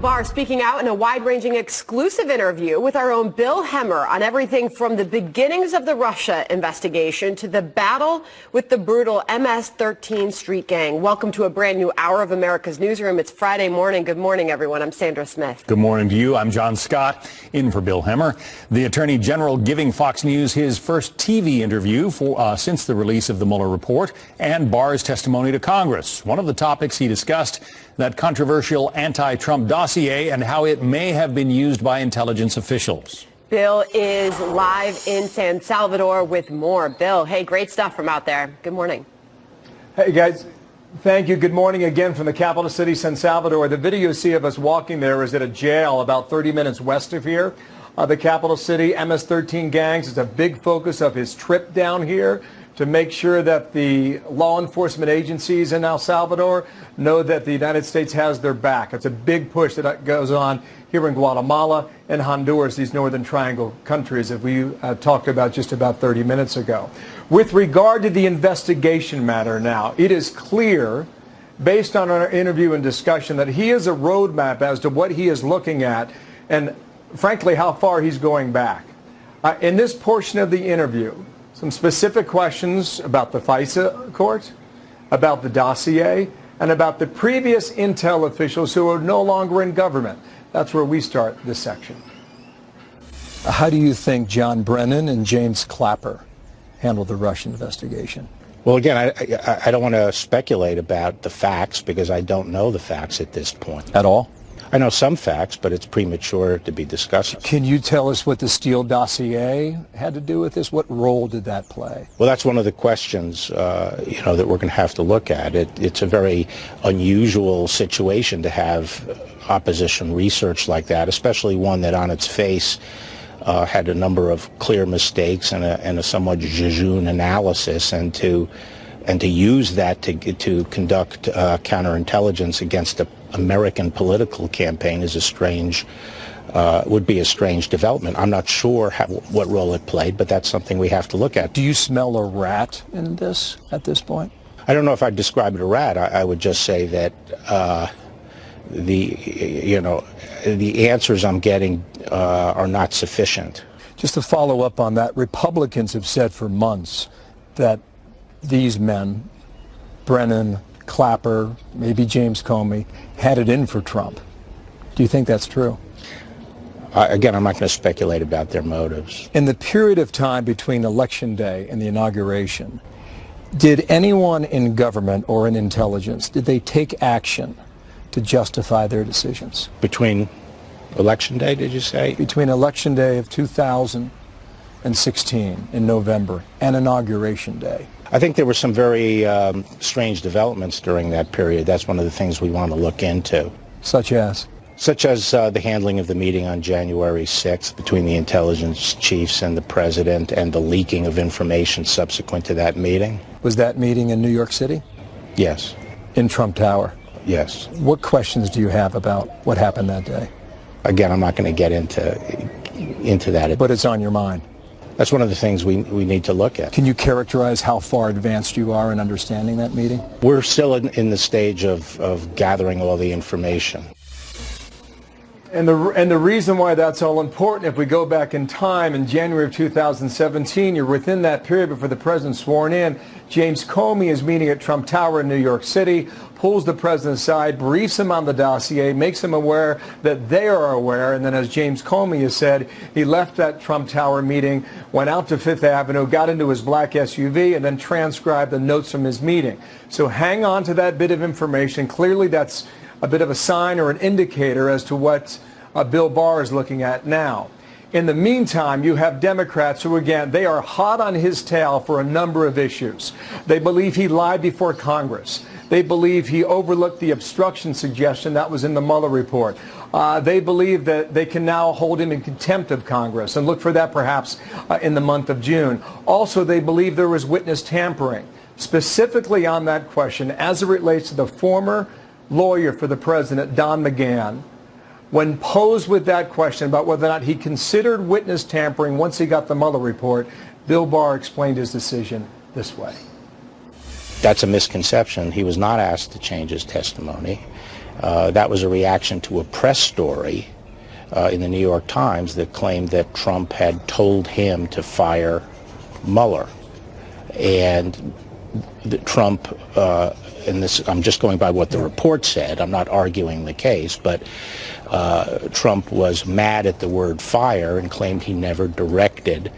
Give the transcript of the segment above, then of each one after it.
Barr speaking out in a wide-ranging exclusive interview with our own Bill Hemmer on everything from the beginnings of the Russia investigation to the battle with the brutal MS-13 street gang. Welcome to a brand new hour of America's Newsroom. It's Friday morning. Good morning, everyone. I'm Sandra Smith. Good morning to you. I'm John Scott, in for Bill Hemmer. The Attorney General giving Fox News his first TV interview since the release of the Mueller report and Barr's testimony to Congress. One of the topics he discussed, that controversial anti-Trump dossier and how it may have been used by intelligence officials. Bill is live in San Salvador with more. Bill, hey, great stuff from out there. Good morning. Hey, guys. Thank you. Good morning again from the capital city, San Salvador. The video you see of us walking there is at a jail about 30 minutes west of here. The capital city, MS-13 gangs is a big focus of his trip down here to make sure that the law enforcement agencies in El Salvador know that the United States has their back. It's a big push that goes on here in Guatemala and Honduras, these Northern Triangle countries that we talked about just about 30 minutes ago. With regard to the investigation matter now, it is clear, based on our interview and discussion, that he has a roadmap as to what he is looking at and, frankly, how far he's going back. In this portion of the interview, some specific questions about the FISA court, about the dossier, and about the previous intel officials who are no longer in government. That's where we start this section. How do you think John Brennan and James Clapper handled the Russian investigation? Well, again, I don't want to speculate about the facts because I don't know the facts at this point. At all? I know some facts, but it's premature to be discussed. Can you tell us what the Steele dossier had to do with this? What role did that play? Well, that's one of the questions, that we're going to have to look at. It's a very unusual situation to have opposition research like that, especially one that on its face had a number of clear mistakes and a somewhat jejune analysis, and to use that to conduct counterintelligence against the American political campaign is would be a strange development. I'm not sure what role it played, but that's something we have to look at. Do you smell a rat in this at this point? I don't know if I'd describe it a rat. I would just say that the answers I'm getting are not sufficient. Just to follow up on that, Republicans have said for months that these men, Brennan, Clapper, maybe James Comey, had it in for Trump. Do you think that's true? Again, I'm not going to speculate about their motives. In the period of time between Election Day and the inauguration, did anyone in government or in intelligence, did they take action to justify their decisions? Between Election Day, did you say? Between Election Day of 2016 in November and Inauguration Day. I think there were some very strange developments during that period. That's one of the things we want to look into. Such as? Such as the handling of the meeting on January 6th between the intelligence chiefs and the president, and the leaking of information subsequent to that meeting. Was that meeting in New York City? Yes. In Trump Tower? Yes. What questions do you have about what happened that day? Again, I'm not going to get into that. But it's on your mind. That's one of the things we need to look at. Can you characterize how far advanced you are in understanding that meeting? We're still in the stage of gathering all the information. And the reason why that's all important, if we go back in time, in January of 2017, you're within that period before the president sworn in. James Comey is meeting at Trump Tower in New York City, pulls the president aside, briefs him on the dossier, makes him aware that they are aware, and then, as James Comey has said, he left that Trump Tower meeting, went out to Fifth Avenue, got into his black SUV, and then transcribed the notes from his meeting. So hang on to that bit of information. Clearly that's a bit of a sign or an indicator as to what Bill Barr is looking at now. In the meantime, you have Democrats who, again, they are hot on his tail for a number of issues. They believe he lied before Congress. They believe he overlooked the obstruction suggestion that was in the Mueller report. They believe that they can now hold him in contempt of Congress, and look for that perhaps in the month of June. Also, they believe there was witness tampering. Specifically on that question, as it relates to the former lawyer for the president, Don McGahn, when posed with that question about whether or not he considered witness tampering once he got the Mueller report, Bill Barr explained his decision this way. That's a misconception. He was not asked to change his testimony. That was a reaction to a press story in the New York Times that claimed that Trump had told him to fire Mueller. And Trump, and this, I'm just going by what the report said, I'm not arguing the case, but Trump was mad at the word fire and claimed he never began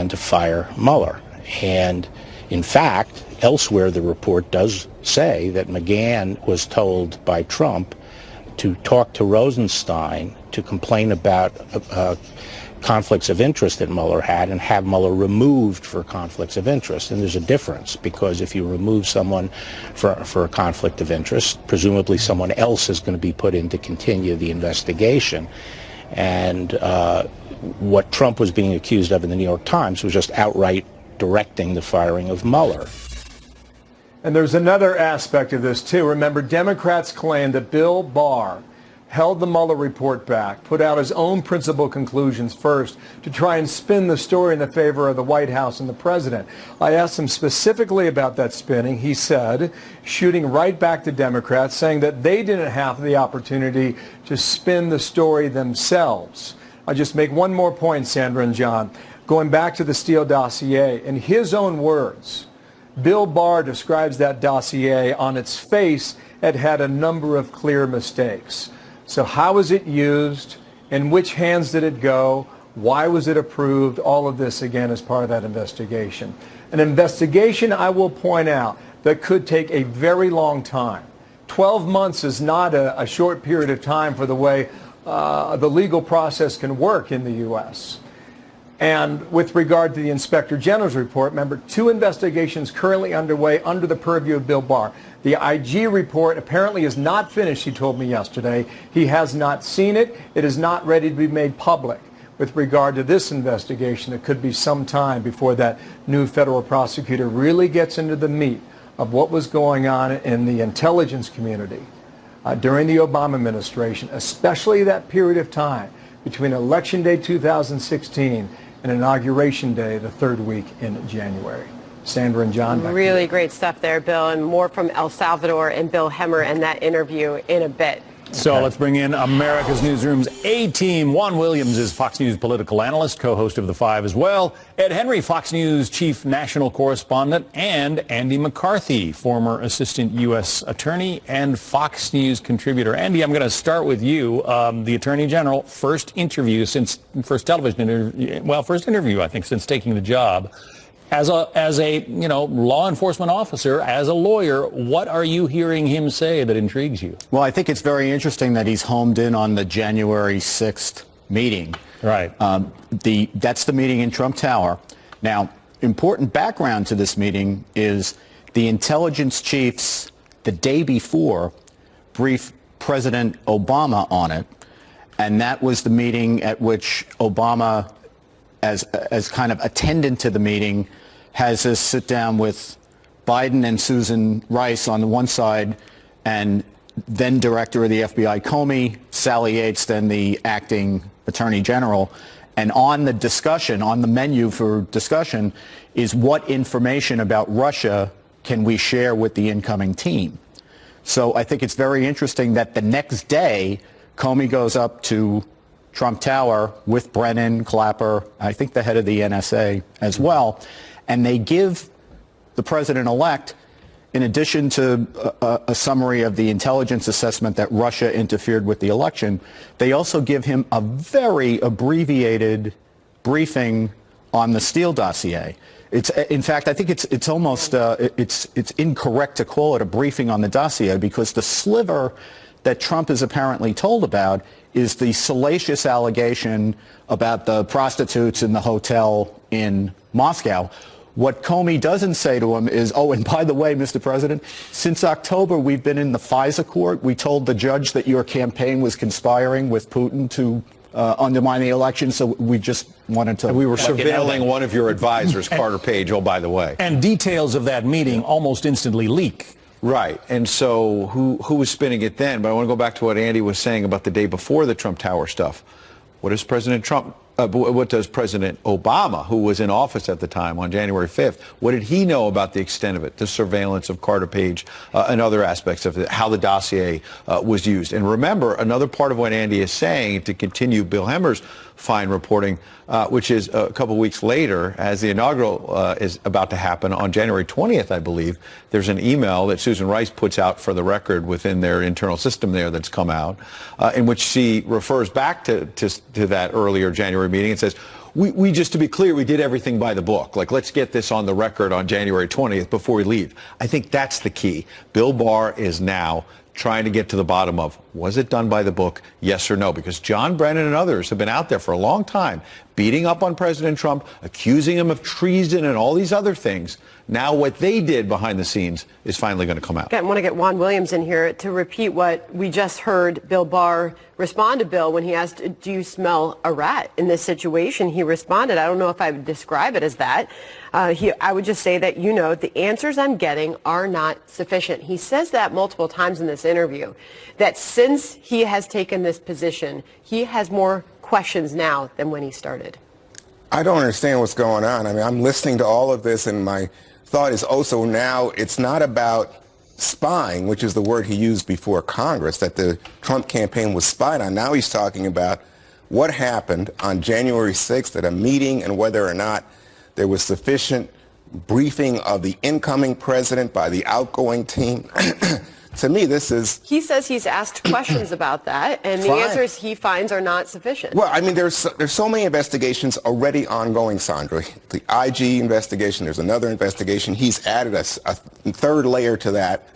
to fire Mueller. And in fact, elsewhere the report does say that McGahn was told by Trump to talk to Rosenstein to complain about conflicts of interest that Mueller had and have Mueller removed for conflicts of interest. And there's a difference, because if you remove someone for a conflict of interest, presumably someone else is going to be put in to continue the investigation. And what Trump was being accused of in the New York Times was just outright directing the firing of Mueller. And there's another aspect of this, too. Remember, Democrats claim that Bill Barr held the Mueller report back, put out his own principal conclusions first to try and spin the story in the favor of the White House and the president. I asked him specifically about that spinning. He said, shooting right back to Democrats, saying that they didn't have the opportunity to spin the story themselves. I'll just make one more point, Sandra and John. Going back to the Steele dossier, in his own words, Bill Barr describes that dossier on its face had a number of clear mistakes. So how was it used? In which hands did it go? Why was it approved? All of this, again, is part of that investigation. An investigation, I will point out, that could take a very long time. 12 months is not a short period of time for the way the legal process can work in the U.S. And with regard to the Inspector General's report, remember, 2 investigations currently underway under the purview of Bill Barr. The IG report apparently is not finished, he told me yesterday. He has not seen it. It is not ready to be made public. With regard to this investigation, it could be some time before that new federal prosecutor really gets into the meat of what was going on in the intelligence community during the Obama administration, especially that period of time between Election Day 2016 and Inauguration Day, the 3rd week in January. Sandra and John, back really to you. great stuff there, Bill, and more from El Salvador and Bill Hemmer and that interview in a bit. So let's bring in America's Newsroom's A-Team. Juan Williams is Fox News political analyst, co-host of The Five as well. Ed Henry, Fox News chief national correspondent, and Andy McCarthy, former assistant U.S. attorney and Fox News contributor. Andy, I'm going to start with you. The Attorney General, first interview, I think, since taking the job. As a law enforcement officer, as a lawyer, what are you hearing him say that intrigues you? Well, I think it's very interesting that he's homed in on the January 6th meeting. Right. That's the meeting in Trump Tower. Now, important background to this meeting is the intelligence chiefs the day before briefed President Obama on it, and that was the meeting at which Obama, as kind of attendant to the meeting, has us sit down with Biden and Susan Rice on the one side, and then Director of the FBI Comey, Sally Yates, then the acting Attorney General. And on the discussion, on the menu for discussion, is what information about Russia can we share with the incoming team. So I think it's very interesting that the next day, Comey goes up to Trump Tower with Brennan, Clapper, I think the head of the NSA as well, and they give the president-elect, in addition to a summary of the intelligence assessment that Russia interfered with the election, they also give him a very abbreviated briefing on the Steele dossier. In fact, I think it's almost it's incorrect to call it a briefing on the dossier, because the sliver that Trump is apparently told about is the salacious allegation about the prostitutes in the hotel in Moscow. What Comey doesn't say to him is, oh, and by the way, Mr. President, since October we've been in the FISA court. We told the judge that your campaign was conspiring with Putin to undermine the election, so we just wanted to... And we were surveilling one of your advisors, Carter Page, oh, by the way. And details of that meeting almost instantly leak. Right. And so who was spinning it then? But I want to go back to what Andy was saying about the day before the Trump Tower stuff. What does President Trump what does President Obama, who was in office at the time on January 5th, what did he know about the extent of it, the surveillance of Carter Page and other aspects of it, how the dossier was used? And remember, another part of what Andy is saying, to continue Bill Hemmer's fine reporting, which is a couple weeks later, as the inaugural is about to happen on January 20th, I believe, there's an email that Susan Rice puts out for the record within their internal system there that's come out, in which she refers back to that earlier January meeting and says, we just, to be clear, we did everything by the book. Like, let's get this on the record on January 20th before we leave. I think that's the key. Bill Barr is now trying to get to the bottom of, was it done by the book, yes or no? Because John Brennan and others have been out there for a long time, beating up on President Trump, accusing him of treason and all these other things. Now what they did behind the scenes is finally going to come out. I want to get Juan Williams in here to repeat what we just heard Bill Barr respond to Bill when he asked, do you smell a rat in this situation? He responded, I don't know if I would describe it as that. I would just say that, the answers I'm getting are not sufficient. He says that multiple times in this interview, that since he has taken this position, he has more questions now than when he started. I don't understand what's going on. I mean, I'm listening to all of this, and my thought is also now it's not about spying, which is the word he used before Congress, that the Trump campaign was spied on. Now he's talking about what happened on January 6th at a meeting and whether or not there was sufficient briefing of the incoming president by the outgoing team. To me, this is... He says he's asked questions about that, and the answers he finds are not sufficient. Well, I mean, there's so many investigations already ongoing, Sandra. The IG investigation, there's another investigation. He's added a third layer to that.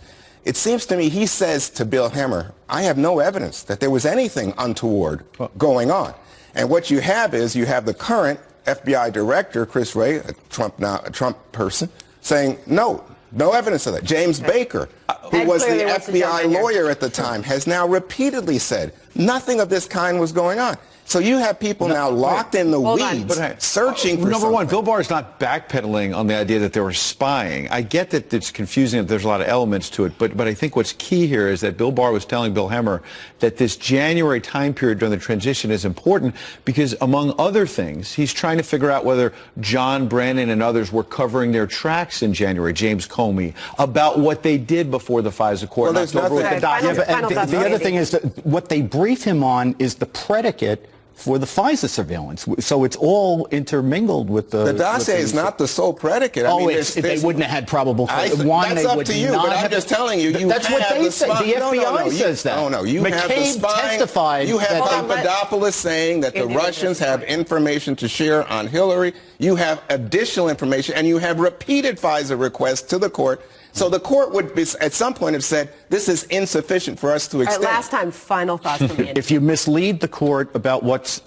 It seems to me he says to Bill Hemmer, I have no evidence that there was anything untoward going on. And what you have is you have the current FBI director, Chris Wray, a Trump person, saying no evidence of that. James Baker, who was the FBI lawyer at the time, has now repeatedly said nothing of this kind was going on. So you have people now locked in the weeds, searching for Number one, something. Bill Barr is not backpedaling on the idea that they were spying. I get that it's confusing, that there's a lot of elements to it, but I think what's key here is that Bill Barr was telling Bill Hemmer that this January time period during the transition is important because, among other things, he's trying to figure out whether John Brennan and others were covering their tracks in January, James Comey, about what they did before the FISA court. Well, there's nothing. The other thing is that what they brief him on is the predicate for the FISA surveillance. So it's all intermingled with the dossier is not the sole predicate. I mean, they wouldn't have had probable cause. That's up to you, but I'm just telling you, that's what they say. The FBI says that. No, you have the spying. Testified. You have Papadopoulos saying that the Russians have information to share on Hillary. You have additional information, and you have repeated FISA requests to the court. So the court would be, at some point have said, this is insufficient for us to extend. Last time, final thoughts from Andy. If you mislead the court about what's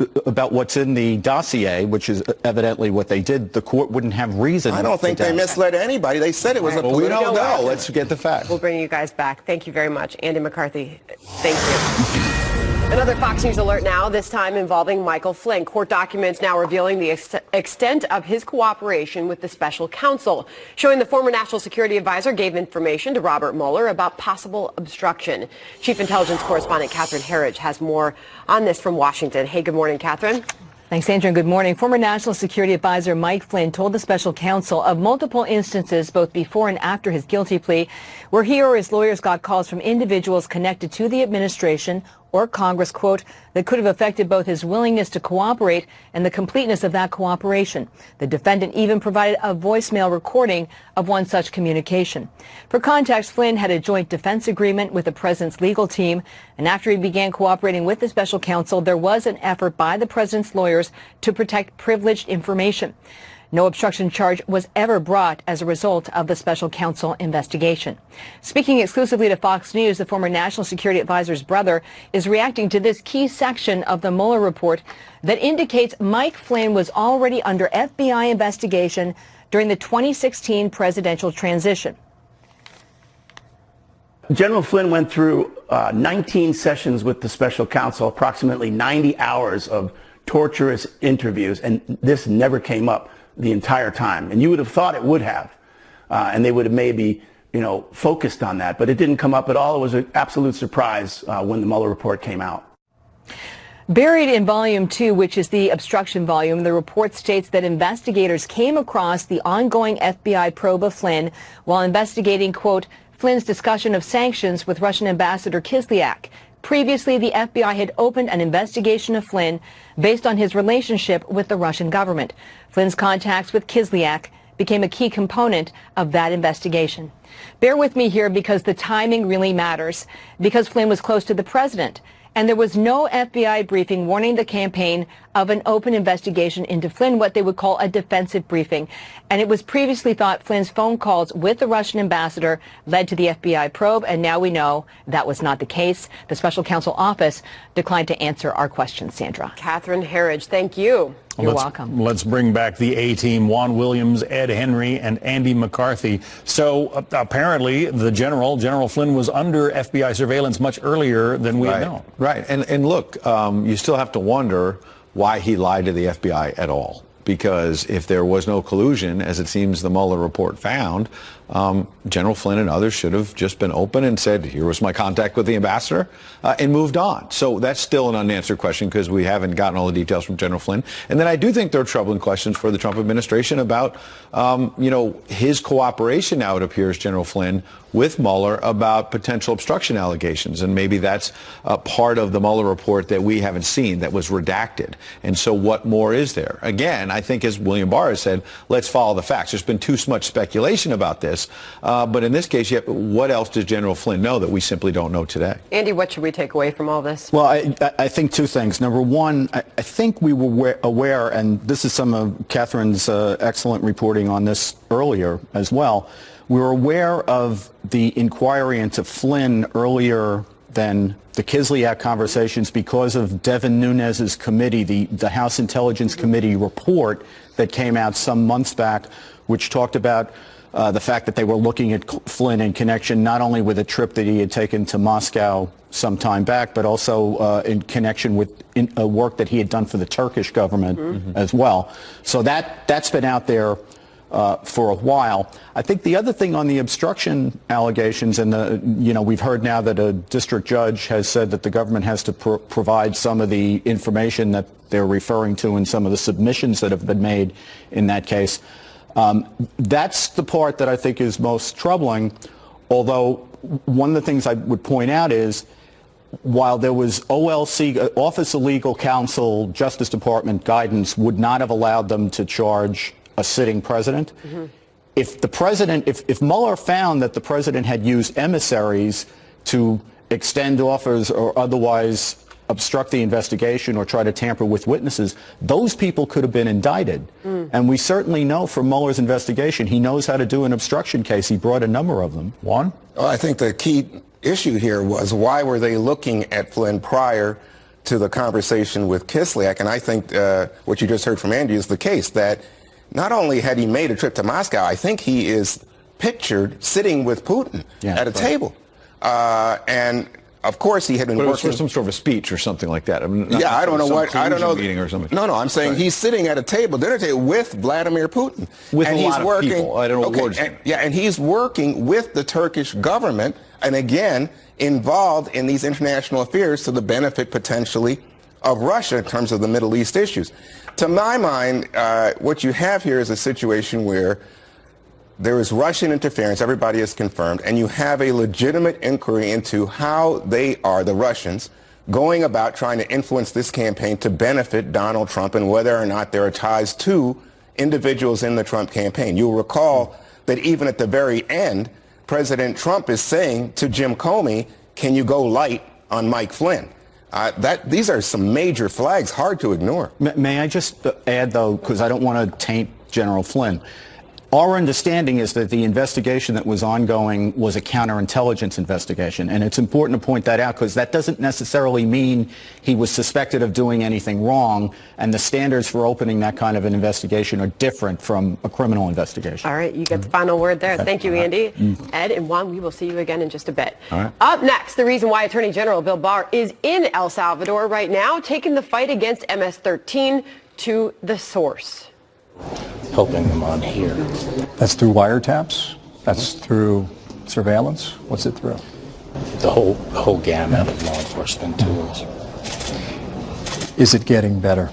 in the dossier, which is evidently what they did, the court wouldn't have reason. I don't think they misled anybody. They said it was a political. We don't know. Let's get the facts. We'll bring you guys back. Thank you very much. Andy McCarthy, thank you. Another Fox News alert now, this time involving Michael Flynn. Court documents now revealing the extent of his cooperation with the special counsel, showing the former national security advisor gave information to Robert Mueller about possible obstruction. Chief Intelligence Correspondent Catherine Herridge has more on this from Washington. Hey, good morning, Catherine. Thanks, Andrew, and good morning. Former National Security Advisor Mike Flynn told the special counsel of multiple instances, both before and after his guilty plea, where he or his lawyers got calls from individuals connected to the administration or Congress, quote, that could have affected both his willingness to cooperate and the completeness of that cooperation. The defendant even provided a voicemail recording of one such communication. For context, Flynn had a joint defense agreement with the president's legal team, and after he began cooperating with the special counsel, there was an effort by the president's lawyers to protect privileged information. No obstruction charge was ever brought as a result of the special counsel investigation. Speaking exclusively to Fox News, the former National Security Advisor's brother is reacting to this key section of the Mueller report that indicates Mike Flynn was already under FBI investigation during the 2016 presidential transition. General Flynn went through 19 sessions with the special counsel, approximately 90 hours of torturous interviews, and this never came up the entire time. And you would have thought it would have, and they would have maybe, focused on that, but it didn't come up at all. It was an absolute surprise when the Mueller report came out. Buried in Volume 2, which is the obstruction volume, the report states that investigators came across the ongoing FBI probe of Flynn while investigating, quote, Flynn's discussion of sanctions with Russian Ambassador Kislyak. Previously, the FBI had opened an investigation of Flynn based on his relationship with the Russian government. Flynn's contacts with Kislyak became a key component of that investigation. Bear with me here because the timing really matters, because Flynn was close to the president, and there was no FBI briefing warning the campaign of an open investigation into Flynn, what they would call a defensive briefing. And it was previously thought Flynn's phone calls with the Russian ambassador led to the FBI probe, and now we know that was not the case. The special counsel office declined to answer our questions, Sandra. Catherine Herridge, thank you. You're welcome. Let's bring back the A-team, Juan Williams, Ed Henry, and Andy McCarthy. So apparently the General Flynn was under FBI surveillance much earlier than we had known. Right. And look, you still have to wonder why he lied to the FBI at all. Because if there was no collusion, as it seems the Mueller report found, General Flynn and others should have just been open and said, here was my contact with the ambassador, and moved on. So that's still an unanswered question because we haven't gotten all the details from General Flynn. And then I do think there are troubling questions for the Trump administration about, his cooperation now, it appears, General Flynn, with Mueller about potential obstruction allegations. And maybe that's a part of the Mueller report that we haven't seen, that was redacted. And so what more is there? Again, I think, as William Barr has said, let's follow the facts. There's been too much speculation about this. But in this case, what else does General Flynn know that we simply don't know today? Andy, what should we take away from all this? Well, I think two things. Number one, I think we were aware, and this is some of Catherine's excellent reporting on this earlier as well, we were aware of the inquiry into Flynn earlier than the Kislyak conversations because of Devin Nunes's committee, the House Intelligence Committee report that came out some months back, which talked about the fact that they were looking at Flynn in connection not only with a trip that he had taken to Moscow some time back, but also in connection with work that he had done for the Turkish government as well. So that's been out there for a while. I think the other thing on the obstruction allegations, and we've heard now that a district judge has said that the government has to provide some of the information that they're referring to in some of the submissions that have been made in that case. That's the part that I think is most troubling, although one of the things I would point out is while there was OLC, Office of Legal Counsel, Justice Department guidance would not have allowed them to charge a sitting president. If the president, if Mueller found that the president had used emissaries to extend offers or otherwise obstruct the investigation or try to tamper with witnesses, those people could have been indicted. And we certainly know from Mueller's investigation, he knows how to do an obstruction case. He brought a number of them. Juan? Well, I think the key issue here was why were they looking at Flynn prior to the conversation with Kislyak? And I think what you just heard from Andy is the case, that not only had he made a trip to Moscow, I think he is pictured sitting with Putin at a table. And of course, he had been working. It was for some sort of a speech or something like that. I mean, I don't know what. I don't know. Meeting or something. No, I'm saying he's sitting at a dinner table with Vladimir Putin. With a lot of people. I don't know what words. And he's working with the Turkish government, and again, involved in these international affairs to the benefit potentially of Russia in terms of the Middle East issues. To my mind, what you have here is a situation where there is Russian interference, everybody has confirmed, and you have a legitimate inquiry into how they are, the Russians, going about trying to influence this campaign to benefit Donald Trump and whether or not there are ties to individuals in the Trump campaign. You'll recall that even at the very end, President Trump is saying to Jim Comey, can you go light on Mike Flynn? These are some major flags, hard to ignore. May I just add, though, because I don't want to taint General Flynn. Our understanding is that the investigation that was ongoing was a counterintelligence investigation, and it's important to point that out because that doesn't necessarily mean he was suspected of doing anything wrong, and the standards for opening that kind of an investigation are different from a criminal investigation. All right, you get the final word there. Thank you, Andy. Ed and Juan, we will see you again in just a bit. Up next, the reason why Attorney General Bill Barr is in El Salvador right now, taking the fight against MS-13 to the source. Helping them on here. That's through wiretaps? That's through surveillance? What's it through? The whole gamut of law enforcement tools. Is it getting better?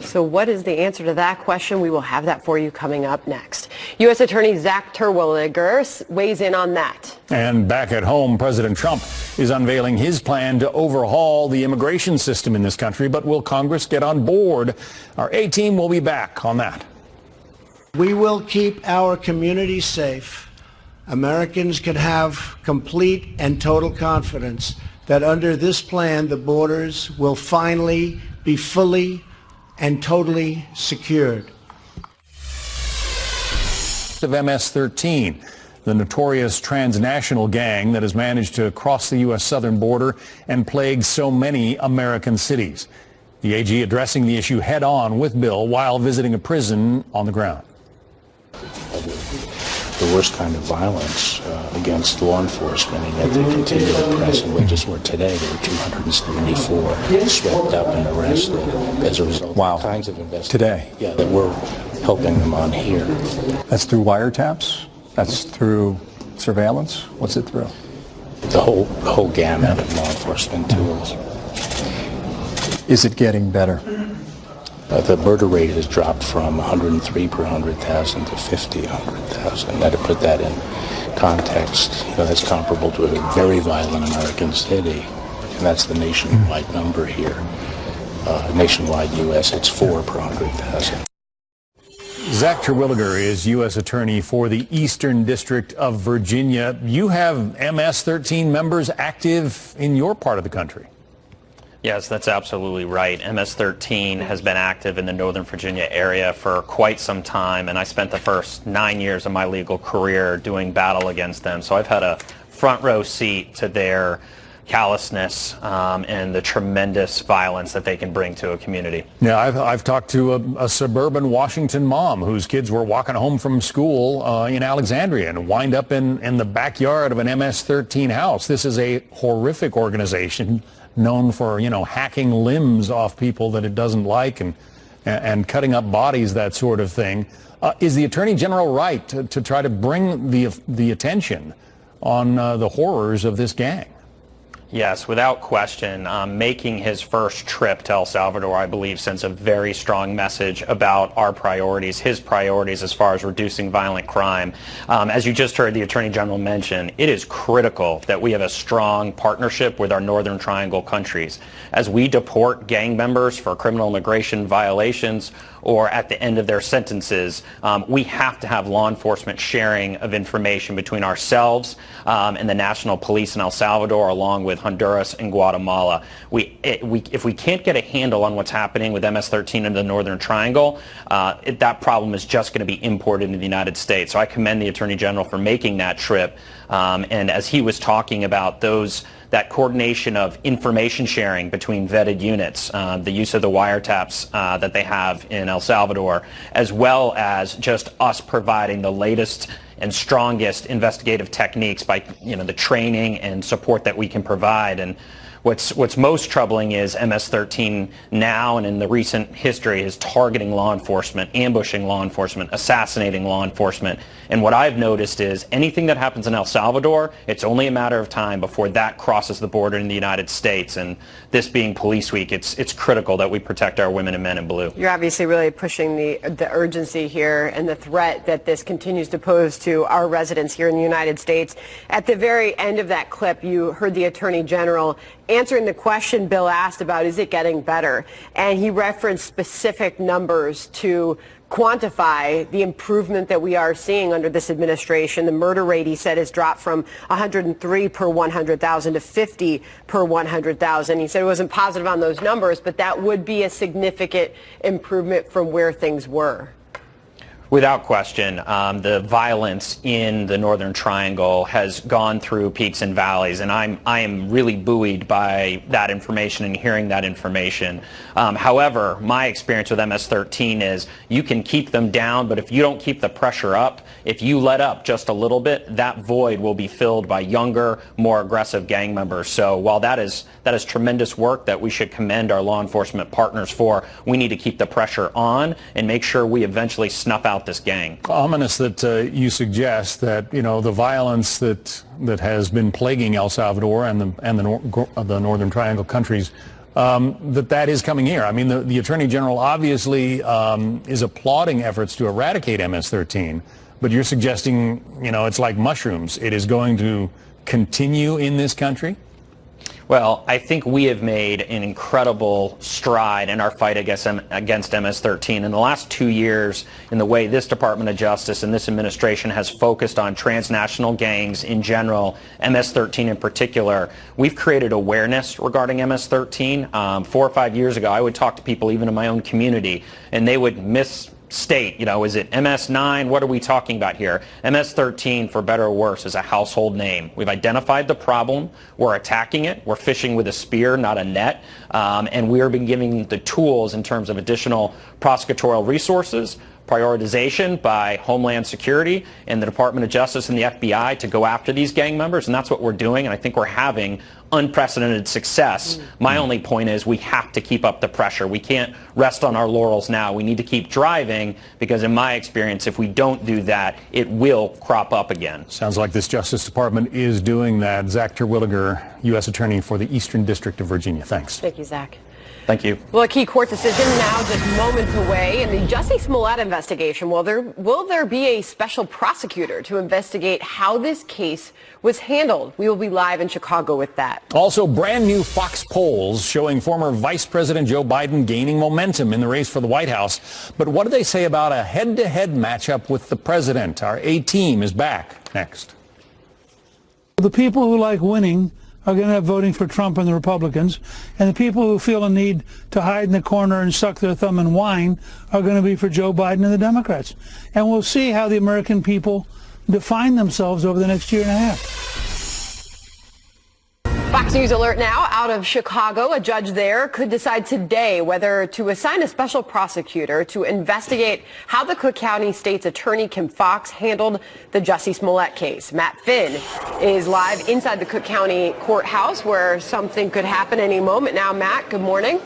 So what is the answer to that question? We will have that for you coming up next. U.S. Attorney Zach Terwilliger weighs in on that. And back at home, President Trump is unveiling his plan to overhaul the immigration system in this country. But will Congress get on board? Our A-team will be back on that. We will keep our communities safe. Americans can have complete and total confidence that under this plan, the borders will finally be fully and totally secured. Of MS-13, the notorious transnational gang that has managed to cross the U.S. southern border and plague so many American cities. The AG addressing the issue head-on with Bill while visiting a prison on the ground. The worst kind of violence against law enforcement, and yet they continue to press. And we just were today, there were 274 swept up and arrested as a result of the kinds of investigations. Today? Yeah, that we're helping them on here. That's through wiretaps? That's through surveillance? What's it through? The whole gamut of law enforcement tools. Is it getting better? The murder rate has dropped from 103 per 100,000 to 50 per 100,000. Now, to put that in context, that's comparable to a very violent American city, and that's the nationwide number here. Nationwide U.S., it's 4 per 100,000. Zach Terwilliger is U.S. Attorney for the Eastern District of Virginia. You have MS-13 members active in your part of the country. Yes, that's absolutely right. MS-13 has been active in the Northern Virginia area for quite some time, and I spent the first 9 years of my legal career doing battle against them. So I've had a front row seat to their callousness and the tremendous violence that they can bring to a community. Yeah, I've talked to a suburban Washington mom whose kids were walking home from school in Alexandria and wind up in the backyard of an MS-13 house. This is a horrific organization known for, hacking limbs off people that it doesn't like and cutting up bodies, that sort of thing. Is the Attorney General right to try to bring the attention on the horrors of this gang? Yes, without question. Making his first trip to El Salvador, I believe, sends a very strong message about our priorities, his priorities as far as reducing violent crime. As you just heard the Attorney General mention, it is critical that we have a strong partnership with our Northern Triangle countries. As we deport gang members for criminal immigration violations or at the end of their sentences, we have to have law enforcement sharing of information between ourselves and the National Police in El Salvador, along with Honduras and Guatemala. If we can't get a handle on what's happening with MS-13 in the Northern Triangle, that problem is just going to be imported into the United States. So I commend the Attorney General for making that trip. And as he was talking about that coordination of information sharing between vetted units, the use of the wiretaps that they have in El Salvador, as well as just us providing the latest and strongest investigative techniques by the training and support that we can provide. And what's most troubling is MS-13 now and in the recent history is targeting law enforcement, ambushing law enforcement, assassinating law enforcement. And what I've noticed is anything that happens in El Salvador, it's only a matter of time before that crosses the border in the United States. And this being Police Week, it's critical that we protect our women and men in blue. You're obviously really pushing the urgency here and the threat that this continues to pose to our residents here in the United States. At the very end of that clip, you heard the Attorney General answering the question Bill asked about, is it getting better? And he referenced specific numbers to quantify the improvement that we are seeing under this administration. The murder rate, he said, has dropped from 103 per 100,000 to 50 per 100,000. He said it wasn't positive on those numbers, but that would be a significant improvement from where things were. Without question, the violence in the Northern Triangle has gone through peaks and valleys, and I am really buoyed by that information and hearing that information. However, my experience with MS-13 is you can keep them down, but if you don't keep the pressure up, if you let up just a little bit, that void will be filled by younger, more aggressive gang members. So while that is tremendous work that we should commend our law enforcement partners for, we need to keep the pressure on and make sure we eventually snuff out this gang. Ominous that you suggest that the violence that has been plaguing El Salvador and the Northern Triangle countries that is coming here. I mean, the Attorney General obviously is applauding efforts to eradicate MS-13, but you're suggesting, it's like mushrooms. It is going to continue in this country? Well, I think we have made an incredible stride in our fight against MS-13. In the last 2 years, in the way this Department of Justice and this administration has focused on transnational gangs in general, MS-13 in particular, we've created awareness regarding MS-13. 4 or 5 years ago, I would talk to people even in my own community, and they would misstate, is it MS-9? What are we talking about here? MS-13, for better or worse, is a household name. We've identified the problem. We're attacking it. We're fishing with a spear, not a net. And we're been giving the tools in terms of additional prosecutorial resources, prioritization by Homeland Security and the Department of Justice and the FBI to go after these gang members, and that's what we're doing, and I think we're having unprecedented success. My only point is we have to keep up the pressure. We can't rest on our laurels now. We need to keep driving because, in my experience, if we don't do that, it will crop up again. Sounds like this Justice Department is doing that. Zach Terwilliger, U.S. Attorney for the Eastern District of Virginia. Thanks. Thank you, Zach. Thank you. Well, a key court decision now just moments away in the Jussie Smollett investigation. Will there be a special prosecutor to investigate how this case was handled? We will be live in Chicago with that. Also, brand new Fox polls showing former Vice President Joe Biden gaining momentum in the race for the White House. But what do they say about a head-to-head matchup with the president? Our A-team is back next. The people who like winning are going to have voting for Trump and the Republicans, and the people who feel a need to hide in the corner and suck their thumb and whine are going to be for Joe Biden and the Democrats. And we'll see how the American people define themselves over the next year and a half. Fox News alert now out of Chicago. A judge there could decide today whether to assign a special prosecutor to investigate how the Cook County State's Attorney Kim Foxx handled the Jussie Smollett case. Matt Finn is live inside the Cook County Courthouse where something could happen any moment now. Matt, good morning.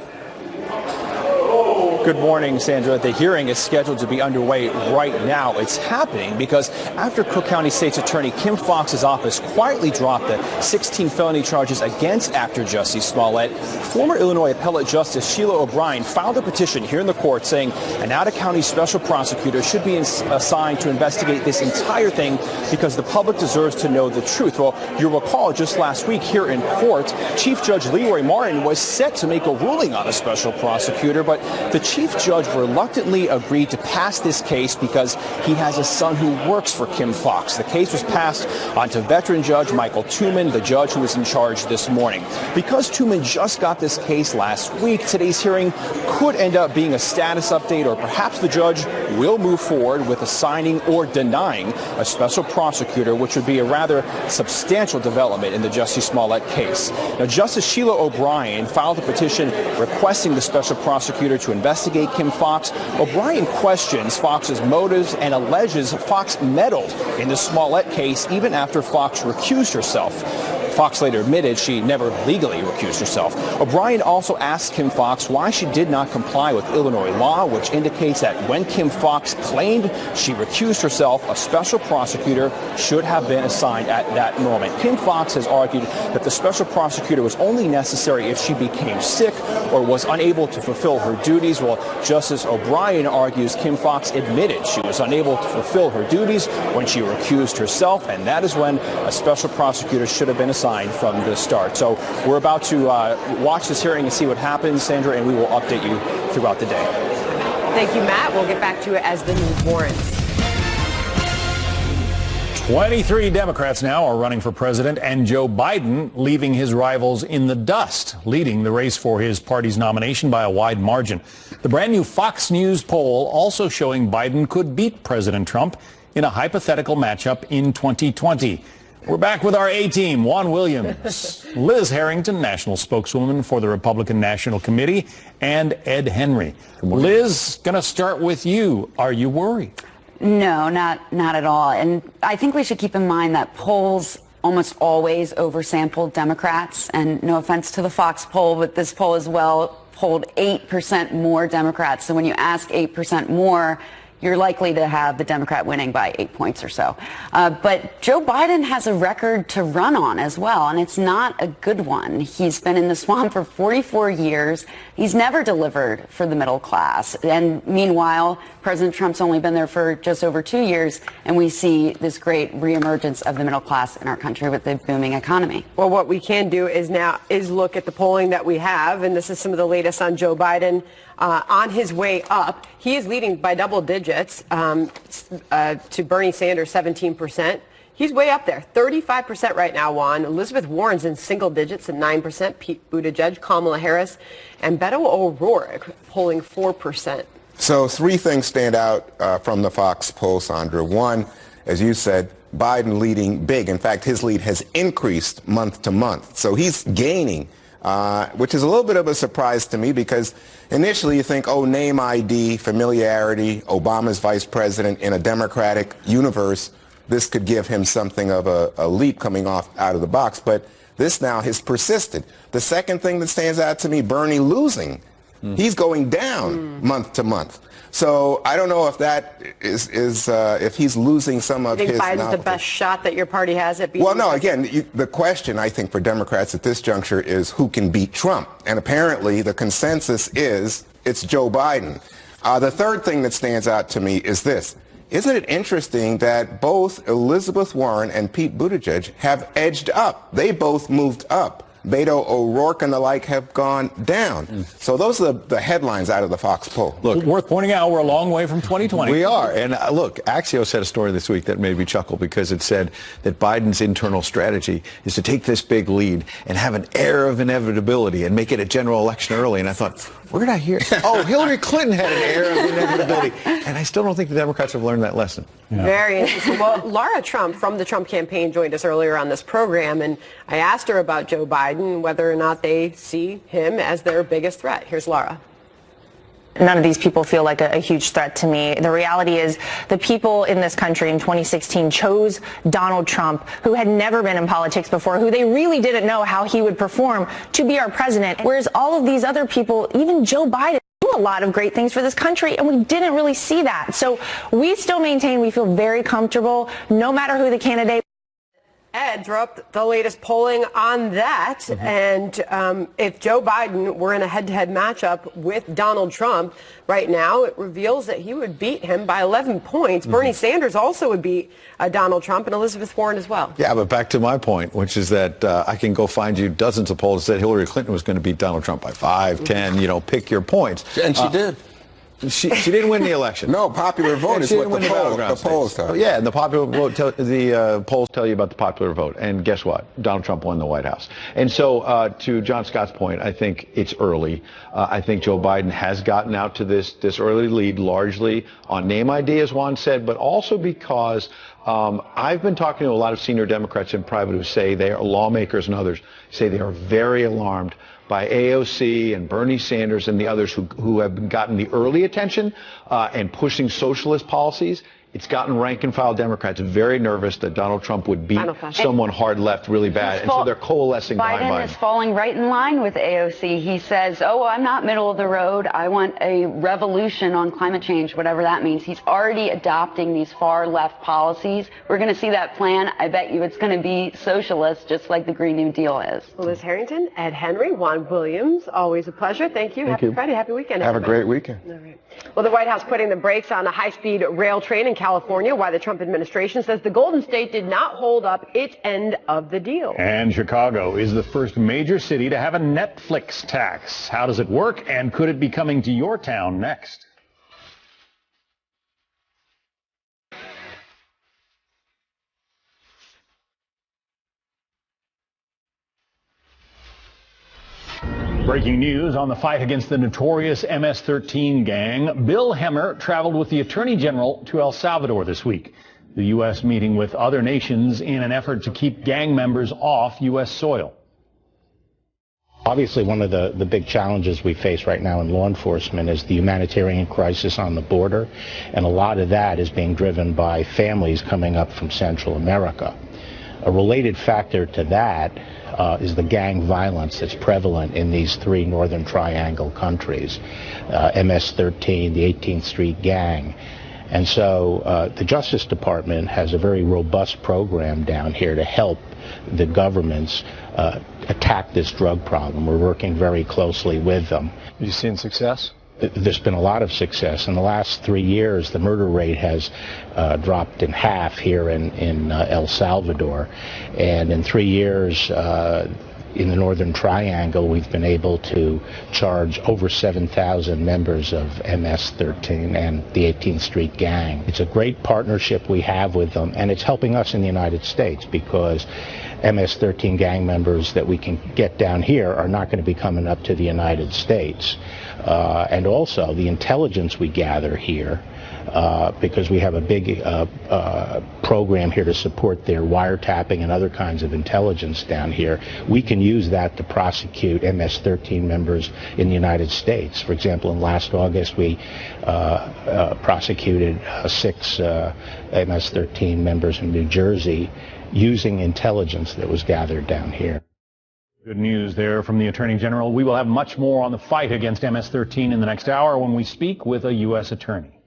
Good morning, Sandra. The hearing is scheduled to be underway right now. It's happening because after Cook County State's Attorney Kim Foxx's office quietly dropped the 16 felony charges against actor Jussie Smollett, former Illinois Appellate Justice Sheila O'Brien filed a petition here in the court saying an out-of-county special prosecutor should be assigned to investigate this entire thing because the public deserves to know the truth. Well, you'll recall just last week here in court, Chief Judge Leroy Martin was set to make a ruling on a special prosecutor, but the Chief Judge reluctantly agreed to pass this case because he has a son who works for Kim Foxx. The case was passed on to veteran Judge Michael Tuman, the judge who was in charge this morning. Because Tuman just got this case last week, today's hearing could end up being a status update, or perhaps the judge will move forward with assigning or denying a special prosecutor, which would be a rather substantial development in the Jussie Smollett case. Now, Justice Sheila O'Brien filed a petition requesting the special prosecutor to investigate Kim Foxx. O'Brien questions Foxx's motives and alleges Foxx meddled in the Smollett case even after Foxx recused herself. Foxx later admitted she never legally recused herself. O'Brien also asked Kim Foxx why she did not comply with Illinois law, which indicates that when Kim Foxx claimed she recused herself, a special prosecutor should have been assigned at that moment. Kim Foxx has argued that the special prosecutor was only necessary if she became sick or was unable to fulfill her duties. Well, Justice O'Brien argues Kim Foxx admitted she was unable to fulfill her duties when she recused herself, and that is when a special prosecutor should have been assigned from the start. So we're about to watch this hearing and see what happens, Sandra, and we will update you throughout the day. Thank you, Matt. We'll get back to it as the news warrants. 23 Democrats now are running for president, and Joe Biden leaving his rivals in the dust, leading the race for his party's nomination by a wide margin. The brand new Fox News poll also showing Biden could beat President Trump in a hypothetical matchup in 2020. We're back with our A-team, Juan Williams, Liz Harrington, national spokeswoman for the Republican National Committee, and Ed Henry. Liz, going to start with you. Are you worried? No, not at all. And I think we should keep in mind that polls almost always oversample Democrats. And no offense to the Fox poll, but this poll as well polled 8% more Democrats. So when you ask 8% more, you're likely to have the Democrat winning by 8 points or so. But Joe Biden has a record to run on as well, and it's not a good one. He's been in the swamp for 44 years. He's never delivered for the middle class. And meanwhile, President Trump's only been there for just over 2 years, and we see this great reemergence of the middle class in our country with the booming economy. Well, what we can do is look at the polling that we have, and this is some of the latest on Joe Biden. On his way up, he is leading by double digits to Bernie Sanders, 17%. He's way up there, 35% right now, Juan. Elizabeth Warren's in single digits at 9%. Pete Buttigieg, Kamala Harris, and Beto O'Rourke polling 4%. So 3 things stand out from the Fox poll, Sandra. One, as you said, Biden leading big. In fact, his lead has increased month to month. So he's gaining, which is a little bit of a surprise to me because initially you think, oh, name ID, familiarity, Obama's vice president in a Democratic universe, this could give him something of a leap coming out of the box. But this now has persisted. The second thing that stands out to me, Bernie losing. He's going down month to month. So I don't know if that is if he's losing some of his. You think Biden's the best shot that your party has at beating? Well, no. Again, the question I think for Democrats at this juncture is who can beat Trump, and apparently the consensus is it's Joe Biden. The third thing that stands out to me is this. Isn't it interesting that both Elizabeth Warren and Pete Buttigieg have edged up? They both moved up. Beto O'Rourke and the like have gone down. So those are the headlines out of the Fox poll. Look, worth pointing out we're a long way from 2020. We are. And look, Axios had a story this week that made me chuckle because it said that Biden's internal strategy is to take this big lead and have an air of inevitability and make it a general election early. And I thought, where did I hear? Oh, Hillary Clinton had an air of inevitability. And I still don't think the Democrats have learned that lesson. Yeah. Very interesting. Well, Laura Trump from the Trump campaign joined us earlier on this program, and I asked her about Joe Biden, whether or not they see him as their biggest threat. Here's Laura. None of these people feel like a huge threat to me. The reality is the people in this country in 2016 chose Donald Trump, who had never been in politics before, who they really didn't know how he would perform, to be our president. Whereas all of these other people, even Joe Biden, do a lot of great things for this country, and we didn't really see that. So we still maintain we feel very comfortable, no matter who the candidate. Ed, throw up the latest polling on that. And if Joe Biden were in a head-to-head matchup with Donald Trump right now, it reveals that he would beat him by 11 points. Bernie Sanders also would beat Donald Trump, and Elizabeth Warren as well. Yeah, but back to my point, which is that I can go find you dozens of polls that Hillary Clinton was going to beat Donald Trump by 5, 10, pick your points. And she did. She didn't win the election. No, popular vote is what the polls tell you. Yeah, and the popular vote, the polls tell you about the popular vote. And guess what? Donald Trump won the White House. And so to John Scott's point, I think it's early. I think Joe Biden has gotten out to this early lead largely on name ID, as Juan said, but also because I've been talking to a lot of senior Democrats in private who say they are lawmakers and others say they are very alarmed by AOC and Bernie Sanders and the others who have gotten the early attention and pushing socialist policies. It's gotten rank and file Democrats very nervous that Donald Trump would beat someone hard left really bad. And so they're coalescing behind Biden. Biden is falling right in line with AOC. He says, oh, I'm not middle of the road. I want a revolution on climate change, whatever that means. He's already adopting these far left policies. We're going to see that plan. I bet you it's going to be socialist, just like the Green New Deal is. Liz Harrington, Ed Henry, Juan Williams, always a pleasure. Thank you. Happy Friday. Happy weekend. Have a great weekend. All right. Well, the White House putting the brakes on a high-speed rail train in California, while the Trump administration says the Golden State did not hold up its end of the deal. And Chicago is the first major city to have a Netflix tax. How does it work, and could it be coming to your town next? Breaking news on the fight against the notorious MS-13 gang. Bill Hemmer traveled with the Attorney General to El Salvador this week. The U.S. meeting with other nations in an effort to keep gang members off U.S. soil. Obviously, one of the big challenges we face right now in law enforcement is the humanitarian crisis on the border, and a lot of that is being driven by families coming up from Central America. A related factor to that is the gang violence that's prevalent in these three Northern Triangle countries, MS-13, the 18th Street Gang. And so the Justice Department has a very robust program down here to help the governments attack this drug problem. We're working very closely with them. Have you seen success? There's been a lot of success. In the last 3 years, the murder rate has dropped in half here in El Salvador. And in 3 years, in the Northern Triangle, we've been able to charge over 7,000 members of MS-13 and the 18th Street Gang. It's a great partnership we have with them, and it's helping us in the United States because MS-13 gang members that we can get down here are not going to be coming up to the United States. And also the intelligence we gather here, because we have a big program here to support their wiretapping and other kinds of intelligence down here. We can use that to prosecute MS-13 members in the United States. For example, in last August, we prosecuted 6 MS-13 members in New Jersey using intelligence that was gathered down here. Good news there from the Attorney General. We will have much more on the fight against MS-13 in the next hour when we speak with a U.S. attorney.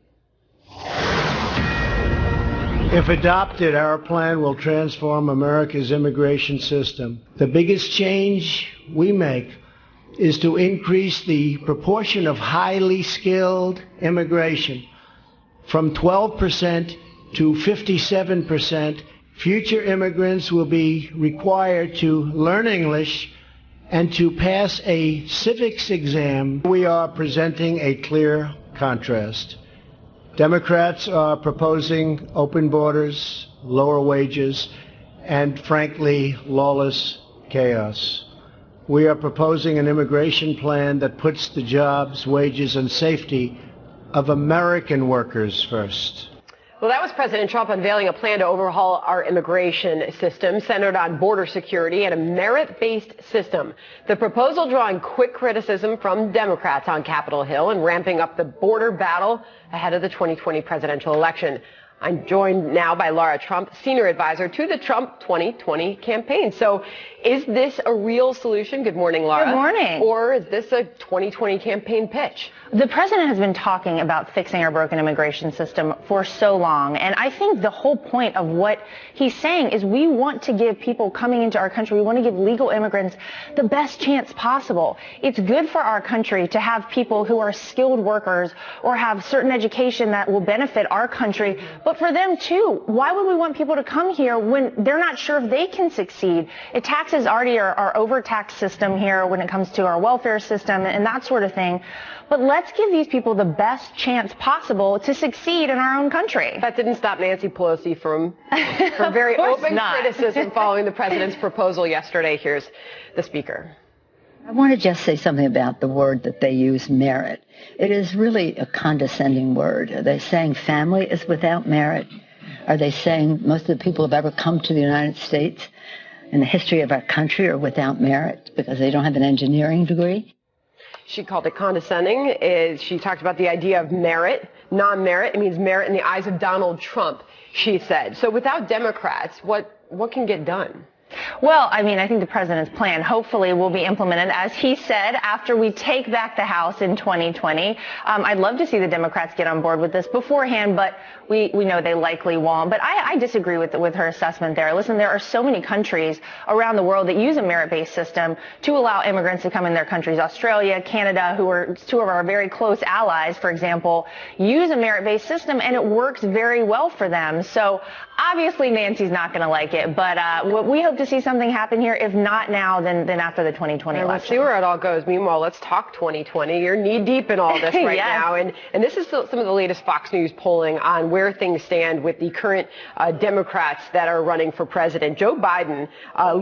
If adopted, our plan will transform America's immigration system. The biggest change we make is to increase the proportion of highly skilled immigration from 12% to 57%. Future immigrants will be required to learn English and to pass a civics exam. We are presenting a clear contrast. Democrats are proposing open borders, lower wages, and frankly, lawless chaos. We are proposing an immigration plan that puts the jobs, wages, and safety of American workers first. Well, that was President Trump unveiling a plan to overhaul our immigration system centered on border security and a merit-based system. The proposal drawing quick criticism from Democrats on Capitol Hill and ramping up the border battle ahead of the 2020 presidential election. I'm joined now by Lara Trump, senior advisor to the Trump 2020 campaign. So is this a real solution? Good morning, Lara. Good morning. Or is this a 2020 campaign pitch? The president has been talking about fixing our broken immigration system for so long. And I think the whole point of what he's saying is we want to give people coming into our country, we want to give legal immigrants the best chance possible. It's good for our country to have people who are skilled workers or have certain education that will benefit our country. But for them, too, why would we want people to come here when they're not sure if they can succeed? It taxes already our overtaxed system here when it comes to our welfare system and that sort of thing. But let's give these people the best chance possible to succeed in our own country. That didn't stop Nancy Pelosi from her very open criticism following the president's proposal yesterday. Here's the speaker. I want to just say something about the word that they use, merit. It is really a condescending word. Are they saying family is without merit? Are they saying most of the people who have ever come to the United States in the history of our country are without merit because they don't have an engineering degree? She called it condescending. She talked about the idea of merit, non-merit. It means merit in the eyes of Donald Trump, she said. So without Democrats, what can get done? Well, I mean, I think the president's plan hopefully will be implemented, as he said, after we take back the House in 2020. I'd love to see the Democrats get on board with this beforehand, but we know they likely won't. But I disagree with her assessment there. Listen, there are so many countries around the world that use a merit-based system to allow immigrants to come in their countries. Australia, Canada, who are two of our very close allies, for example, use a merit-based system, and it works very well for them. So obviously Nancy's not going to like it, but we hope to see something happen here. If not now, then after the 2020 election. We'll see where it all goes. Meanwhile, let's talk 2020. You're knee-deep in all this right Yes. now. And this is some of the latest Fox News polling on where things stand with the current Democrats that are running for president. Joe Biden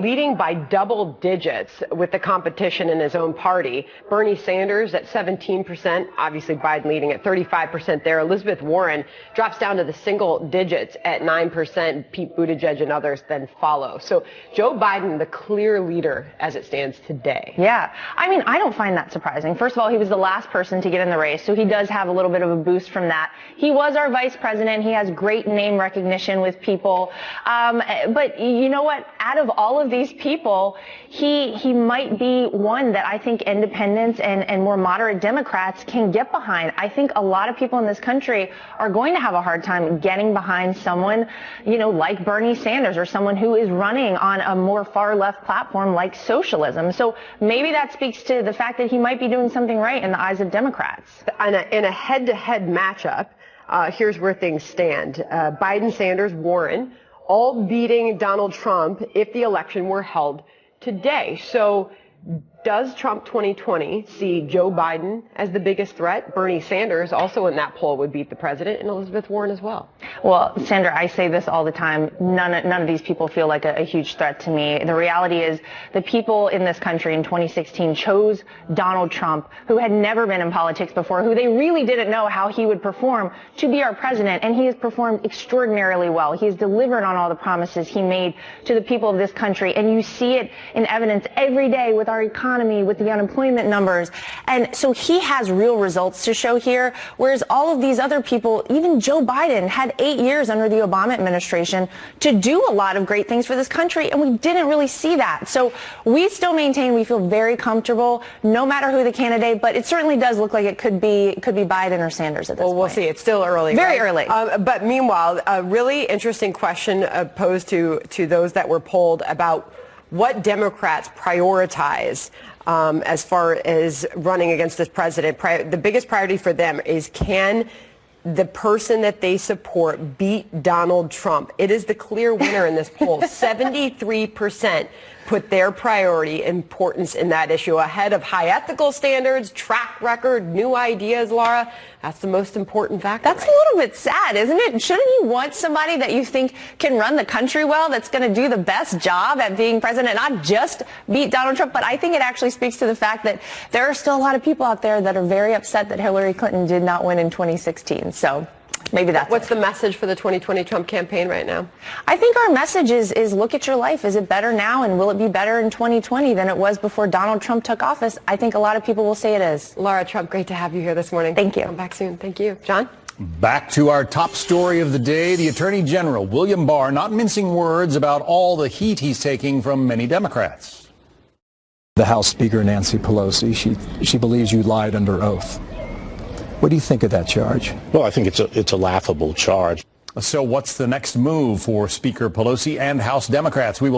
leading by double digits with the competition in his own party. Bernie Sanders at 17%. Obviously, Biden leading at 35% there. Elizabeth Warren drops down to the single digits at 9%. 20%, Pete Buttigieg and others then follow. So Joe Biden, the clear leader as it stands today. Yeah. I mean, I don't find that surprising. First of all, he was the last person to get in the race, so he does have a little bit of a boost from that. He was our vice president. He has great name recognition with people. But you know what? Out of all of these people, he might be one that I think independents and more moderate Democrats can get behind. I think a lot of people in this country are going to have a hard time getting behind someone, like Bernie Sanders or someone who is running on a more far left platform like socialism. So maybe that speaks to the fact that he might be doing something right in the eyes of Democrats. In a head-to-head matchup, here's where things stand. Biden, Sanders, Warren, all beating Donald Trump if the election were held today. So does Trump 2020 see Joe Biden as the biggest threat? Bernie Sanders, also in that poll, would beat the president, and Elizabeth Warren as well. Well, Sandra, I say this all the time. None of these people feel like a huge threat to me. The reality is the people in this country in 2016 chose Donald Trump, who had never been in politics before, who they really didn't know how he would perform, to be our president. And he has performed extraordinarily well. He has delivered on all the promises he made to the people of this country. And you see it in evidence every day with our economy, with the unemployment numbers. And so he has real results to show here, whereas all of these other people, even Joe Biden, had 8 years under the Obama administration to do a lot of great things for this country, and we didn't really see that. So we still maintain we feel very comfortable, no matter who the candidate, but it certainly does look like it could be Biden or Sanders at this point. Well, we'll see. It's still early. Very right? early. But meanwhile, a really interesting question posed to those that were polled about what Democrats prioritize as far as running against this president. The biggest priority for them is, can the person that they support beat Donald Trump? It is the clear winner in this poll. 73% put their priority importance in that issue ahead of high ethical standards, track record, new ideas, Laura. That's the most important factor. That's a little bit sad, isn't it? Shouldn't you want somebody that you think can run the country well, that's going to do the best job at being president, not just beat Donald Trump? But I think it actually speaks to the fact that there are still a lot of people out there that are very upset that Hillary Clinton did not win in 2016. So maybe that's What's the message for the 2020 Trump campaign right now? I think our message is look at your life. Is it better now, and will it be better in 2020 than it was before Donald Trump took office? I think a lot of people will say it is. Laura Trump, great to have you here this morning. Thank you. Come back soon. Thank you. John? Back to our top story of the day. The Attorney General, William Barr, not mincing words about all the heat he's taking from many Democrats. The House Speaker, Nancy Pelosi, she believes you lied under oath. What do you think of that charge? Well, I think it's a laughable charge. So what's the next move for Speaker Pelosi and House Democrats? We will